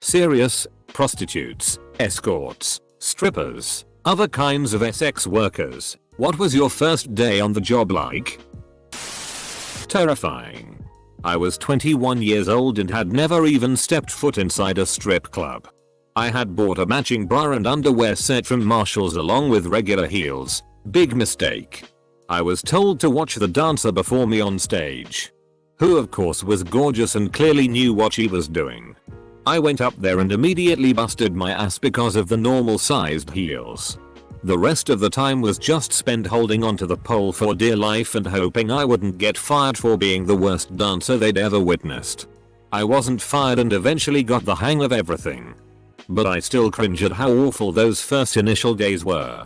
Serious, prostitutes, escorts, strippers, other kinds of sex workers. What was your first day on the job like? Terrifying. I was 21 years old and had never even stepped foot inside a strip club. I had bought a matching bra and underwear set from Marshalls along with regular heels. Big mistake. I was told to watch the dancer before me on stage, who of course was gorgeous and clearly knew what she was doing. I went up there and immediately busted my ass because of the normal sized heels. The rest of the time was just spent holding onto the pole for dear life and hoping I wouldn't get fired for being the worst dancer they'd ever witnessed. I wasn't fired and eventually got the hang of everything. But I still cringe at how awful those first initial days were.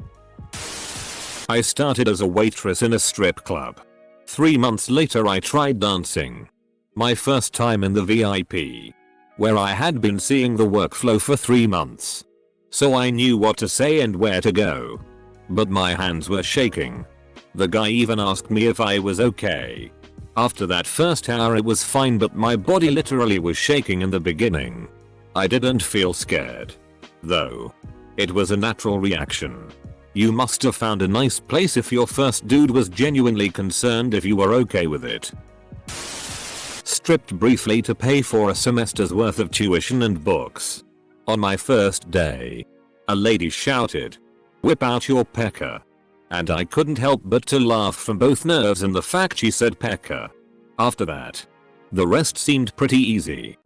I started as a waitress in a strip club. 3 months later I tried dancing. My first time in the VIP, where I had been seeing the workflow for 3 months. So I knew what to say and where to go. But my hands were shaking. The guy even asked me if I was okay. After that first hour it was fine, but my body literally was shaking in the beginning. I didn't feel scared, though. It was a natural reaction. You must have found a nice place if your first dude was genuinely concerned if you were okay with it. Stripped briefly to pay for a semester's worth of tuition and books. On my first day, a lady shouted, "Whip out your pecker." And I couldn't help but to laugh from both nerves and the fact she said pecker. After that, the rest seemed pretty easy.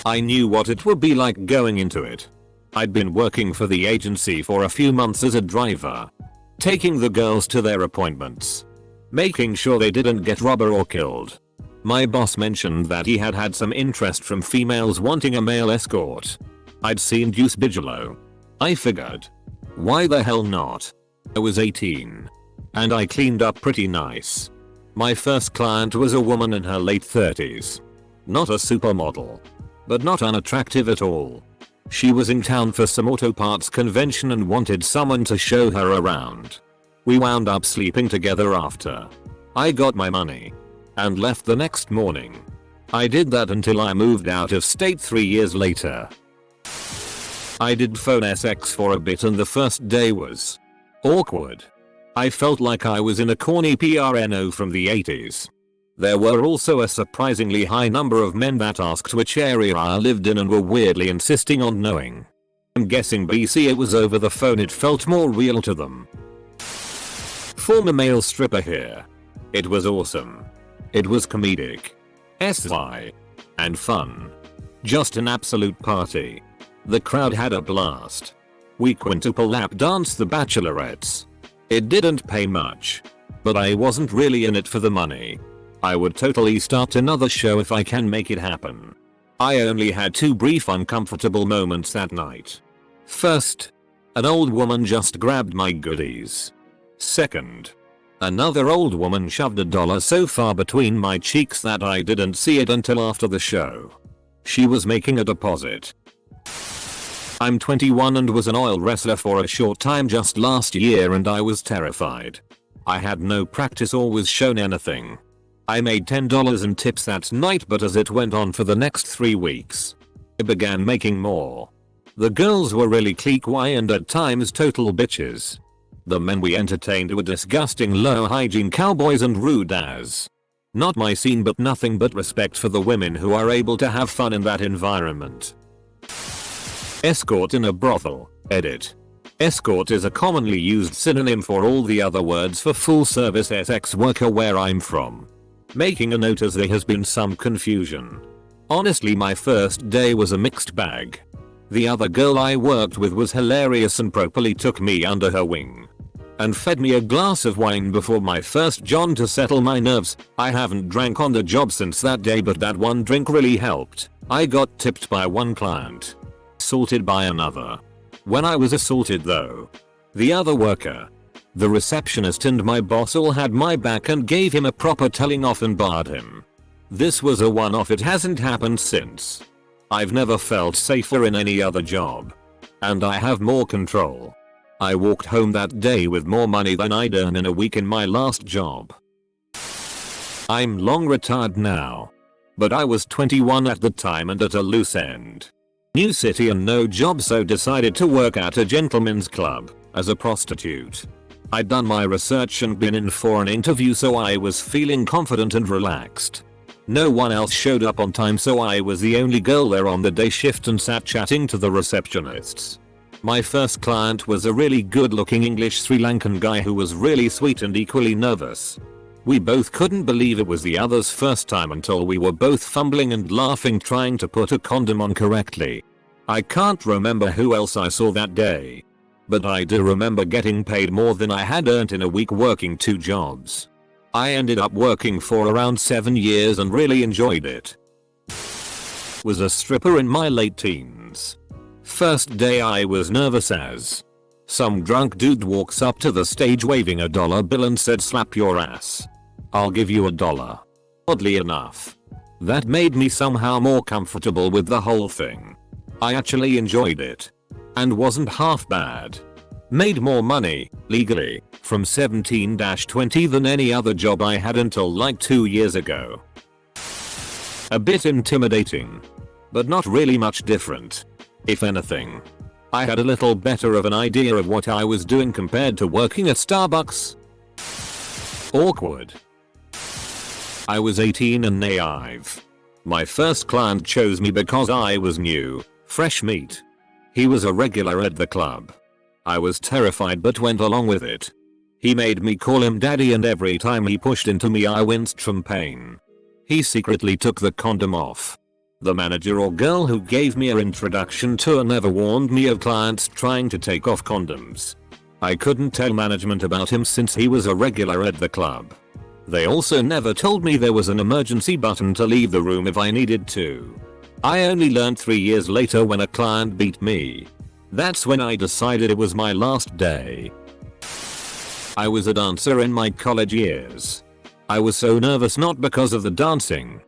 I knew what it would be like going into it. I'd been working for the agency for a few months as a driver, taking the girls to their appointments, making sure they didn't get robbed or killed. My boss mentioned that he had had some interest from females wanting a male escort. I'd seen Deuce Bigelow. I figured, why the hell not? I was 18. And I cleaned up pretty nice. My first client was a woman in her late 30s. Not a supermodel, but not unattractive at all. She was in town for some auto parts convention and wanted someone to show her around. We wound up sleeping together after. I got my money and left the next morning. I did that until I moved out of state 3 years later. I did phone sex for a bit and the first day was awkward. I felt like I was in a corny PRNO from the 80s. There were also a surprisingly high number of men that asked which area I lived in and were weirdly insisting on knowing. I'm guessing BC it was over the phone, it felt more real to them. Former male stripper here. It was awesome. It was comedic, SI, and fun. Just an absolute party. The crowd had a blast. We quintuple lap danced the bachelorettes. It didn't pay much, but I wasn't really in it for the money. I would totally start another show if I can make it happen. I only had 2 brief uncomfortable moments that night. First, an old woman just grabbed my goodies. Second, another old woman shoved $1 so far between my cheeks that I didn't see it until after the show. She was making a deposit. I'm 21 and was an oil wrestler for a short time just last year and I was terrified. I had no practice or was shown anything. I made $10 in tips that night, but as it went on for the next 3 weeks, I began making more. The girls were really cliquey and at times total bitches. The men we entertained were disgusting low hygiene cowboys and rude as. Not my scene, but nothing but respect for the women who are able to have fun in that environment. Escort in a brothel. Edit. Escort is a commonly used synonym for all the other words for full service sex worker where I'm from. Making a note as there has been some confusion. Honestly, my first day was a mixed bag. The other girl I worked with was hilarious and properly took me under her wing and fed me a glass of wine before my first John to settle my nerves. I haven't drank on the job since that day, but that one drink really helped. I got tipped by one client, assaulted by another. When I was assaulted though, the other worker, the receptionist and my boss all had my back and gave him a proper telling off and barred him. This was a one-off, it hasn't happened since. I've never felt safer in any other job. And I have more control. I walked home that day with more money than I'd earn in a week in my last job. I'm long retired now. But I was 21 at the time and at a loose end. New city and no job, so decided to work at a gentleman's club as a prostitute. I'd done my research and been in for an interview, so I was feeling confident and relaxed. No one else showed up on time, so I was the only girl there on the day shift and sat chatting to the receptionists. My first client was a really good looking English Sri Lankan guy who was really sweet and equally nervous. We both couldn't believe it was the other's first time until we were both fumbling and laughing trying to put a condom on correctly. I can't remember who else I saw that day. But I do remember getting paid more than I had earned in a week working 2 jobs. I ended up working for around 7 years and really enjoyed it. Was a stripper in my late teens. First day I was nervous as some drunk dude walks up to the stage waving a dollar bill and said, "Slap your ass. I'll give you $1." Oddly enough, that made me somehow more comfortable with the whole thing. I actually enjoyed it. And wasn't half bad. Made more money, legally, from 17-20 than any other job I had until like 2 years ago. A bit intimidating. But not really much different. If anything, I had a little better of an idea of what I was doing compared to working at Starbucks. Awkward. I was 18 and naive. My first client chose me because I was new, fresh meat. He was a regular at the club. I was terrified but went along with it. He made me call him daddy, and every time he pushed into me I winced from pain. He secretly took the condom off. The manager or girl who gave me an introduction to her never warned me of clients trying to take off condoms. I couldn't tell management about him since he was a regular at the club. They also never told me there was an emergency button to leave the room if I needed to. I only learned 3 years later when a client beat me. That's when I decided it was my last day. I was a dancer in my college years. I was so nervous not because of the dancing,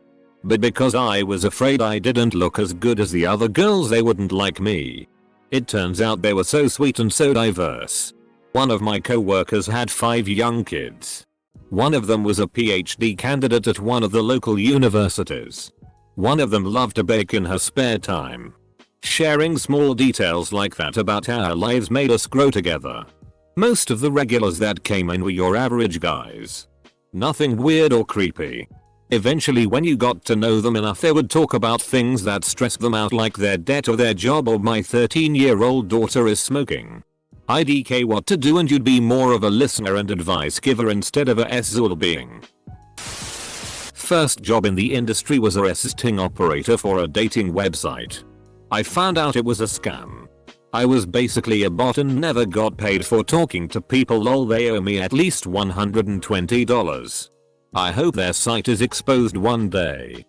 but because I was afraid I didn't look as good as the other girls, they wouldn't like me. It turns out they were so sweet and so diverse. One of my co-workers had 5 young kids. One of them was a PhD candidate at one of the local universities. One of them loved to bake in her spare time. Sharing small details like that about our lives made us grow together. Most of the regulars that came in were your average guys. Nothing weird or creepy. Eventually, when you got to know them enough, they would talk about things that stressed them out, like their debt or their job or my 13-year-old daughter is smoking. I'd DK what to do and you'd be more of a listener and advice giver instead of a SZUL being. First job in the industry was a sting operator for a dating website. I found out it was a scam. I was basically a bot and never got paid for talking to people. Lol, they owe me at least $120. I hope their site is exposed one day.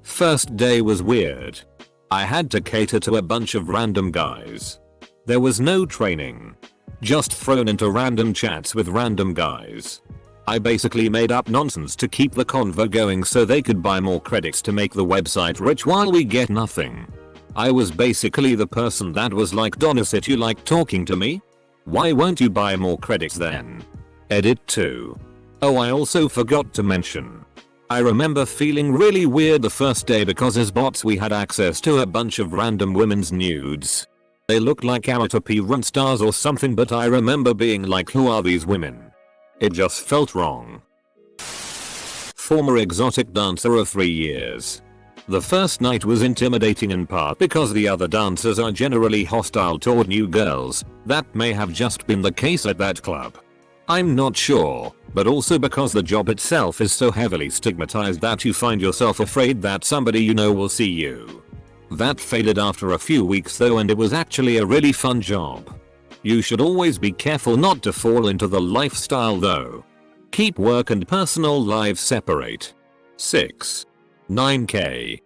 First day was weird. I had to cater to a bunch of random guys. There was no training. Just thrown into random chats with random guys. I basically made up nonsense to keep the convo going so they could buy more credits to make the website rich while we get nothing. I was basically the person that was like, "Donasit, you like talking to me? Why won't you buy more credits then?" Edit 2. Oh, I also forgot to mention. I remember feeling really weird the first day because as bots we had access to a bunch of random women's nudes. They looked like amateur run stars or something, but I remember being like, who are these women? It just felt wrong. Former exotic dancer of 3 years. The first night was intimidating in part because the other dancers are generally hostile toward new girls. That may have just been the case at that club. I'm not sure, but also because the job itself is so heavily stigmatized that you find yourself afraid that somebody you know will see you. That faded after a few weeks though, and it was actually a really fun job. You should always be careful not to fall into the lifestyle though. Keep work and personal lives separate. 6. 9k.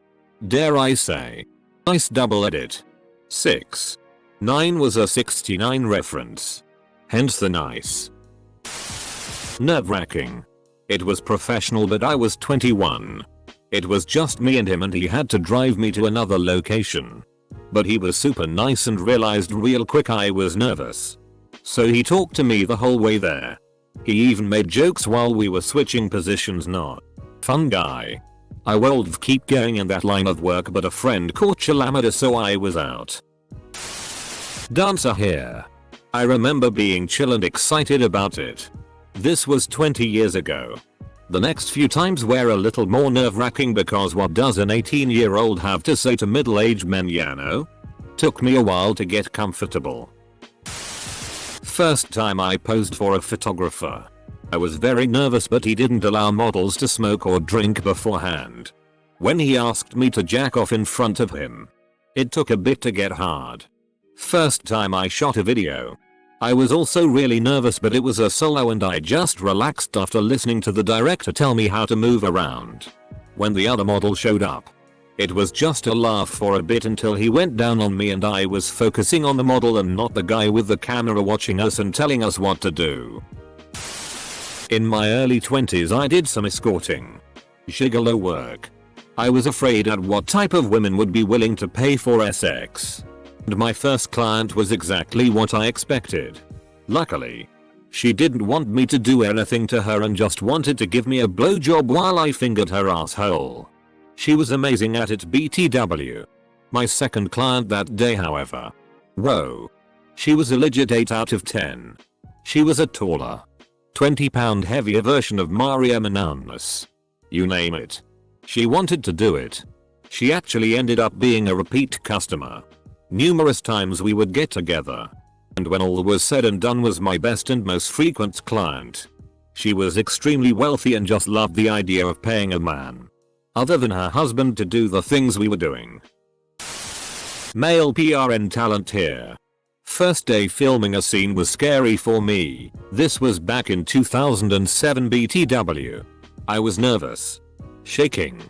Dare I say. Nice double edit. 6. 9 was a 69 reference. Hence the nice. Nerve-wracking. It was professional but I was 21. It was just me and him and he had to drive me to another location. But he was super nice and realized real quick I was nervous. So he talked to me the whole way there. He even made jokes while we were switching positions. Not fun guy. I would keep going in that line of work, but a friend caught chlamydia, so I was out. Dancer here. I remember being chill and excited about it. This was 20 years ago. The next few times were a little more nerve-wracking because what does an 18-year-old have to say to middle-aged men, you know? Took me a while to get comfortable. First time I posed for a photographer. I was very nervous, but he didn't allow models to smoke or drink beforehand. When he asked me to jack off in front of him, it took a bit to get hard. First time I shot a video. I was also really nervous, but it was a solo and I just relaxed after listening to the director tell me how to move around. When the other model showed up, it was just a laugh for a bit until he went down on me and I was focusing on the model and not the guy with the camera watching us and telling us what to do. In my early 20s I did some escorting. Gigolo work. I was afraid at what type of women would be willing to pay for sex. And my first client was exactly what I expected. Luckily, she didn't want me to do anything to her and just wanted to give me a blowjob while I fingered her asshole. She was amazing at it, BTW. My second client that day, however. Whoa. She was a legit 8 out of 10. She was a taller, 20-pound heavier version of Maria Menounos. You name it. She wanted to do it. She actually ended up being a repeat customer. Numerous times we would get together. And when all was said and done, was my best and most frequent client. She was extremely wealthy and just loved the idea of paying a man, other than her husband, to do the things we were doing. Male PRN talent here. First day filming a scene was scary for me. This was back in 2007 BTW. I was nervous. Shaking.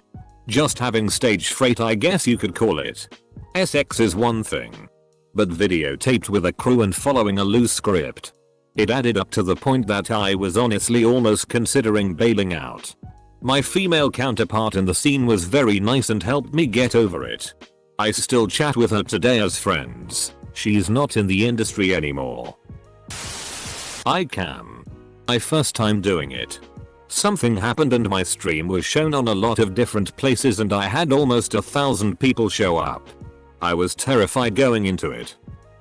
Just having stage fright, I guess you could call it. SX is one thing. But videotaped with a crew and following a loose script, it added up to the point that I was honestly almost considering bailing out. My female counterpart in the scene was very nice and helped me get over it. I still chat with her today as friends. She's not in the industry anymore. iCam. My first time doing it. Something happened and my stream was shown on a lot of different places and I had almost 1,000 people show up. I was terrified going into it.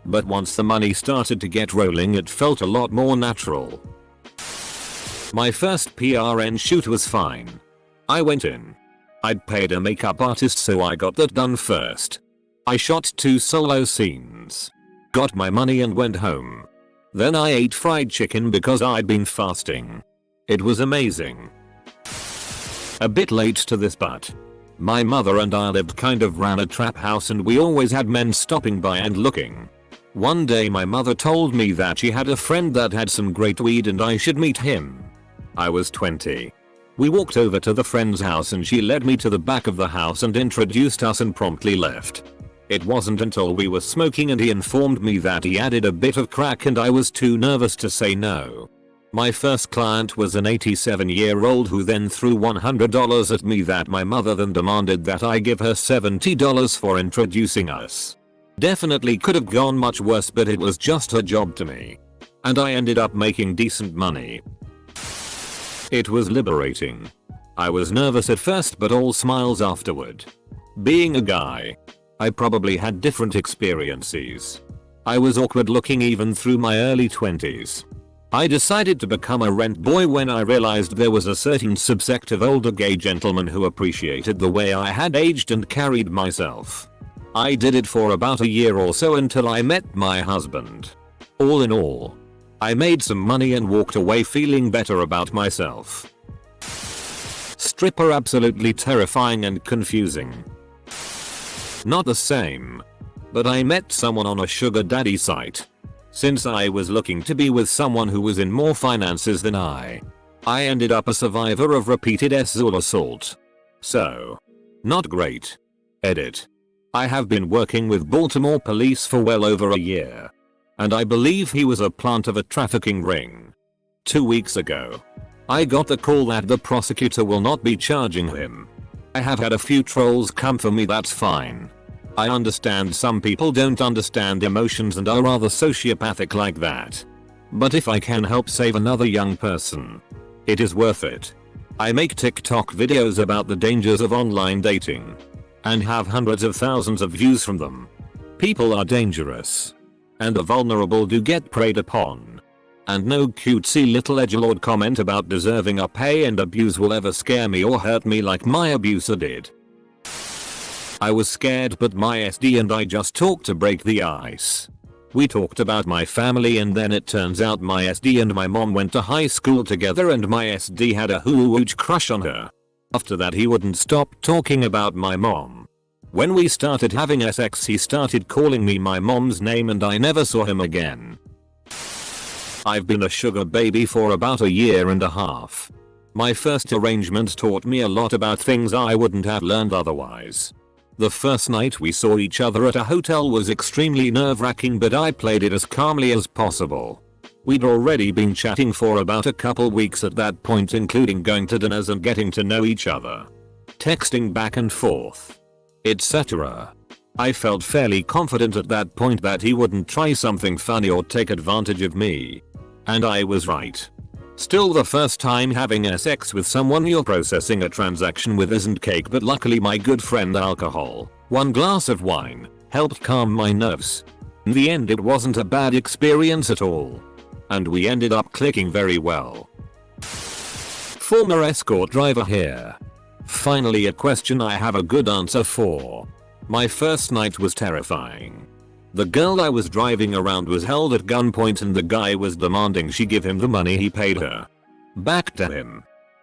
But once the money started to get rolling, it felt a lot more natural. My first PRN shoot was fine. I went in. I'd paid a makeup artist, so I got that done first. I shot 2 solo scenes. Got my money and went home. Then I ate fried chicken because I'd been fasting. It was amazing. A bit late to this, but my mother and I lived kind of ran a trap house and we always had men stopping by and looking. One day my mother told me that she had a friend that had some great weed and I should meet him. I was 20. We walked over to the friend's house and she led me to the back of the house and introduced us and promptly left. It wasn't until we were smoking and he informed me that he added a bit of crack and I was too nervous to say no. My first client was an 87-year-old who then threw $100 at me that my mother then demanded that I give her $70 for introducing us. Definitely could have gone much worse, but it was just her job to me. And I ended up making decent money. It was liberating. I was nervous at first but all smiles afterward. Being a guy, I probably had different experiences. I was awkward looking even through my early 20s. I decided to become a rent boy when I realized there was a certain subsect of older gay gentlemen who appreciated the way I had aged and carried myself. I did it for about a year or so until I met my husband. All in all, I made some money and walked away feeling better about myself. Stripper absolutely terrifying and confusing. Not the same. But I met someone on a sugar daddy site. Since I was looking to be with someone who was in more finances than I ended up a survivor of repeated sexual assault. So, not great. Edit. I have been working with Baltimore police for well over a year. And I believe he was a plant of a trafficking ring. 2 weeks ago, I got the call that the prosecutor will not be charging him. I have had a few trolls come for me, that's fine. I understand some people don't understand emotions and are rather sociopathic like that. But if I can help save another young person, it is worth it. I make TikTok videos about the dangers of online dating and have hundreds of thousands of views from them. People are dangerous, and the vulnerable do get preyed upon. And no cutesy little edgelord comment about deserving a pay and abuse will ever scare me or hurt me like my abuser did. I was scared, but my SD and I just talked to break the ice. We talked about my family, and then it turns out my SD and my mom went to high school together and my SD had a huge crush on her. After that he wouldn't stop talking about my mom. When we started having sex he started calling me my mom's name and I never saw him again. I've been a sugar baby for about a year and a half. My first arrangement taught me a lot about things I wouldn't have learned otherwise. The first night we saw each other at a hotel was extremely nerve-wracking, but I played it as calmly as possible. We'd already been chatting for about a couple weeks at that point, including going to dinners and getting to know each other, texting back and forth, etc. I felt fairly confident at that point that he wouldn't try something funny or take advantage of me. And I was right. Still, the first time having sex with someone you're processing a transaction with isn't cake, but luckily my good friend alcohol, one glass of wine, helped calm my nerves. In the end it wasn't a bad experience at all. And we ended up clicking very well. Former escort driver here. Finally a question I have a good answer for. My first night was terrifying. The girl I was driving around was held at gunpoint and the guy was demanding she give him the money he paid her back to him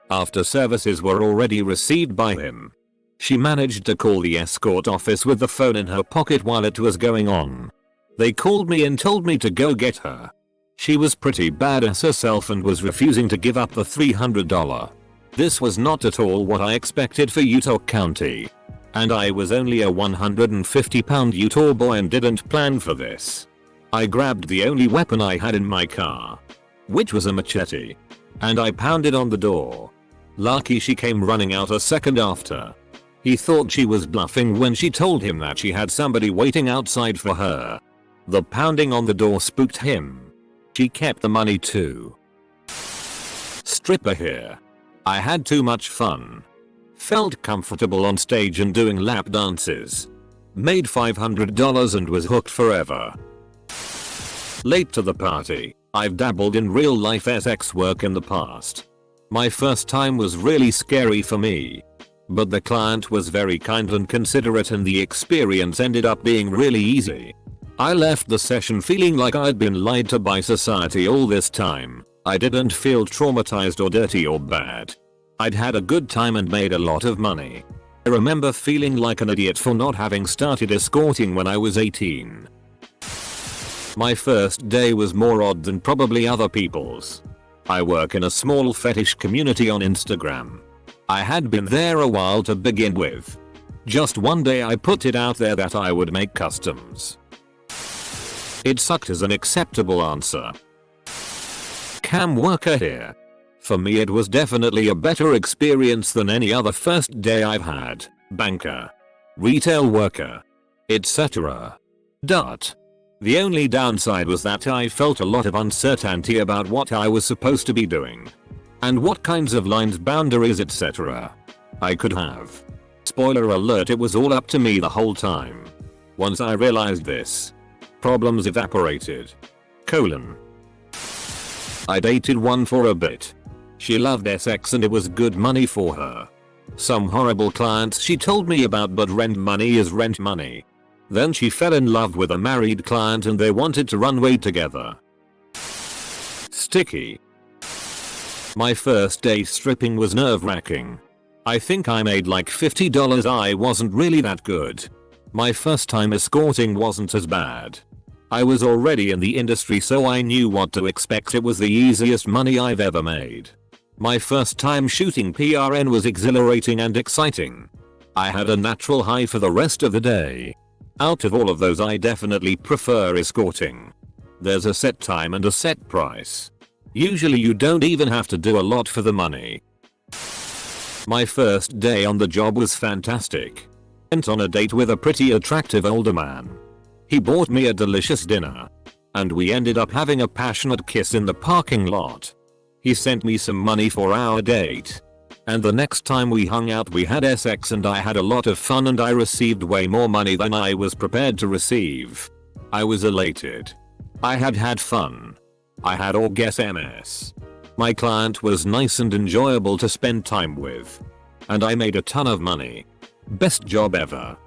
after services were already received by him. She managed to call the escort office with the phone in her pocket while it was going on. They called me and told me to go get her. She was pretty badass herself and was refusing to give up the $300. This was not at all what I expected for Utah County. And I was only a 150-pound Utah boy and didn't plan for this. I grabbed the only weapon I had in my car, which was a machete, and I pounded on the door. Lucky she came running out a second after. He thought she was bluffing when she told him that she had somebody waiting outside for her. The pounding on the door spooked him. She kept the money too. Stripper here. I had too much fun. Felt comfortable on stage and doing lap dances. Made $500 and was hooked forever. Late to the party. I've dabbled in real life sex work in the past. My first time was really scary for me. But the client was very kind and considerate and the experience ended up being really easy. I left the session feeling like I'd been lied to by society all this time. I didn't feel traumatized or dirty or bad. I'd had a good time and made a lot of money. I remember feeling like an idiot for not having started escorting when I was 18. My first day was more odd than probably other people's. I work in a small fetish community on Instagram. I had been there a while to begin with. Just one day I put it out there that I would make customs. It sucked as an acceptable answer. Cam worker here. For me it was definitely a better experience than any other first day I've had. Banker, retail worker, etc. The only downside was that I felt a lot of uncertainty about what I was supposed to be doing. And what kinds of lines, boundaries, etc. I could have. Spoiler alert, it was all up to me the whole time. Once I realized this, problems evaporated. I dated one for a bit. She loved sex and it was good money for her. Some horrible clients she told me about, but rent money is rent money. Then she fell in love with a married client and they wanted to run away together. Sticky. My first day stripping was nerve-wracking. I think I made like $50. I wasn't really that good. My first time escorting wasn't as bad. I was already in the industry so I knew what to expect. It was the easiest money I've ever made. My first time shooting PRN was exhilarating and exciting. I had a natural high for the rest of the day. Out of all of those I definitely prefer escorting. There's a set time and a set price. Usually you don't even have to do a lot for the money. My first day on the job was fantastic. Went on a date with a pretty attractive older man. He bought me a delicious dinner. And we ended up having a passionate kiss in the parking lot. He sent me some money for our date. And the next time we hung out we had sex and I had a lot of fun and I received way more money than I was prepared to receive. I was elated. I had fun. I had orgasms. My client was nice and enjoyable to spend time with. And I made a ton of money. Best job ever.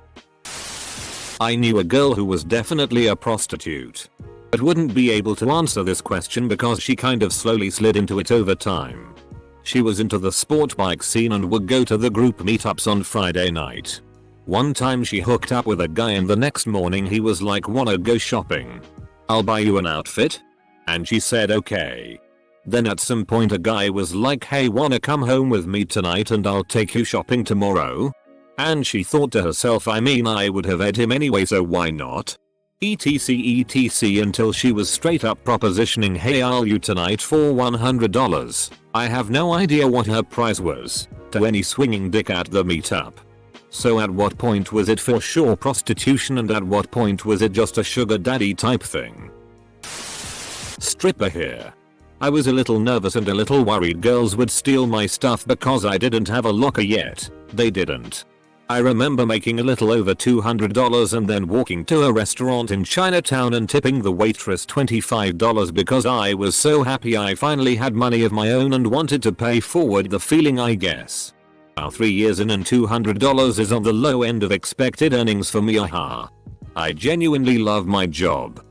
I knew a girl who was definitely a prostitute. But wouldn't be able to answer this question because she kind of slowly slid into it over time. She was into the sport bike scene and would go to the group meetups on Friday night. One time she hooked up with a guy and the next morning he was like, "Wanna go shopping? I'll buy you an outfit?" And she said okay. Then at some point a guy was like, "Hey, wanna come home with me tonight and I'll take you shopping tomorrow?" And she thought to herself, I mean I would have ed him anyway, so why not? etc until she was straight up propositioning, "Hey, I'll you tonight for $100. I have no idea what her price was to any swinging dick at the meetup. So at what point was it for sure prostitution and at what point was it just a sugar daddy type thing? Stripper here. I was a little nervous and a little worried girls would steal my stuff because I didn't have a locker yet. They didn't. I remember making a little over $200 and then walking to a restaurant in Chinatown and tipping the waitress $25 because I was so happy I finally had money of my own and wanted to pay forward the feeling, I guess. Now 3 years in and $200 is on the low end of expected earnings for me, aha. I genuinely love my job.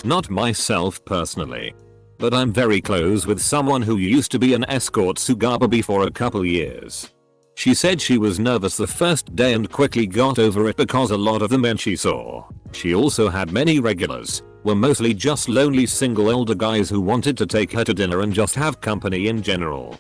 Not myself personally. But I'm very close with someone who used to be an escort sugaba for a couple years. She said she was nervous the first day and quickly got over it because a lot of the men she saw, she also had many regulars, were mostly just lonely single older guys who wanted to take her to dinner and just have company in general.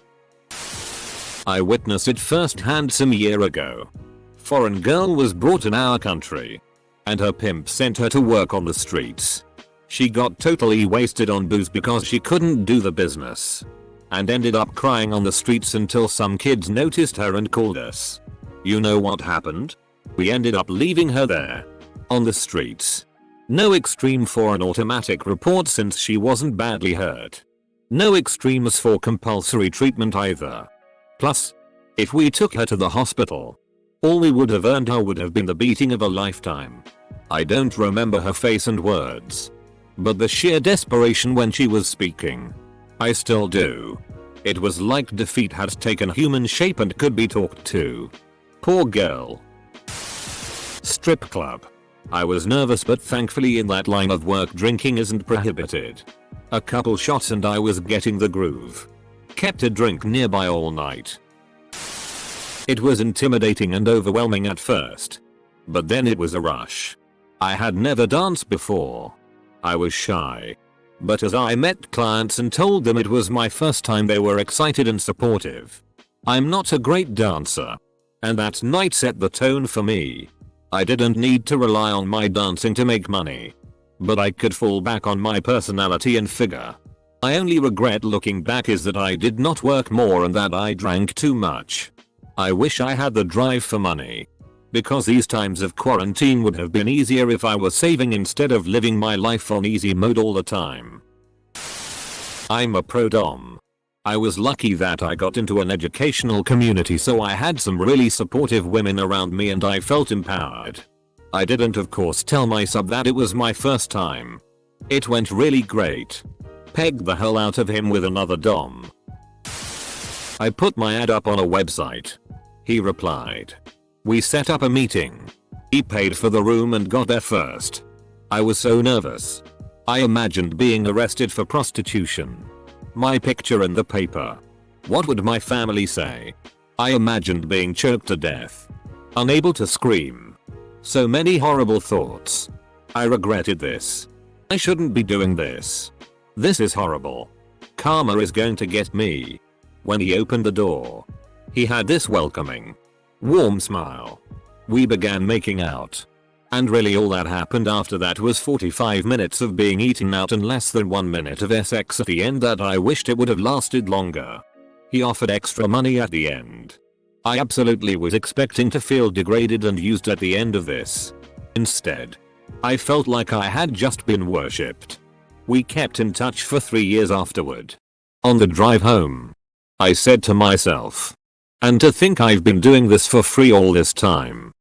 I witnessed it firsthand some year ago. Foreign girl was brought in our country. And her pimp sent her to work on the streets. She got totally wasted on booze because she couldn't do the business. And ended up crying on the streets until some kids noticed her and called us. You know what happened? We ended up leaving her there. On the streets. No extreme for an automatic report since she wasn't badly hurt. No extremes for compulsory treatment either. Plus, if we took her to the hospital, all we would have earned her would have been the beating of a lifetime. I don't remember her face and words. But the sheer desperation when she was speaking. I still do. It was like defeat had taken human shape and could be talked to. Poor girl. Strip club. I was nervous but thankfully in that line of work drinking isn't prohibited. A couple shots and I was getting the groove. Kept a drink nearby all night. It was intimidating and overwhelming at first. But then it was a rush. I had never danced before. I was shy. But as I met clients and told them it was my first time, they were excited and supportive. I'm not a great dancer. And that night set the tone for me. I didn't need to rely on my dancing to make money. But I could fall back on my personality and figure. I only regret looking back is that I did not work more and that I drank too much. I wish I had the drive for money. Because these times of quarantine would have been easier if I was saving instead of living my life on easy mode all the time. I'm a prodomme. I was lucky that I got into an educational community, so I had some really supportive women around me and I felt empowered. I didn't of course tell my sub that it was my first time. It went really great. Pegged the hell out of him with another dom. I put my ad up on a website. He replied. We set up a meeting. He paid for the room and got there first. I was so nervous. I imagined being arrested for prostitution. My picture in the paper. What would my family say? I imagined being choked to death. Unable to scream. So many horrible thoughts. I regretted this. I shouldn't be doing this. This is horrible. Karma is going to get me. When he opened the door, he had this welcoming, warm smile. We began making out. And really all that happened after that was 45 minutes of being eaten out and less than 1 minute of sex at the end that I wished it would have lasted longer. He offered extra money at the end. I absolutely was expecting to feel degraded and used at the end of this. Instead, I felt like I had just been worshipped. We kept in touch for 3 years afterward. On the drive home, I said to myself. And to think I've been doing this for free all this time.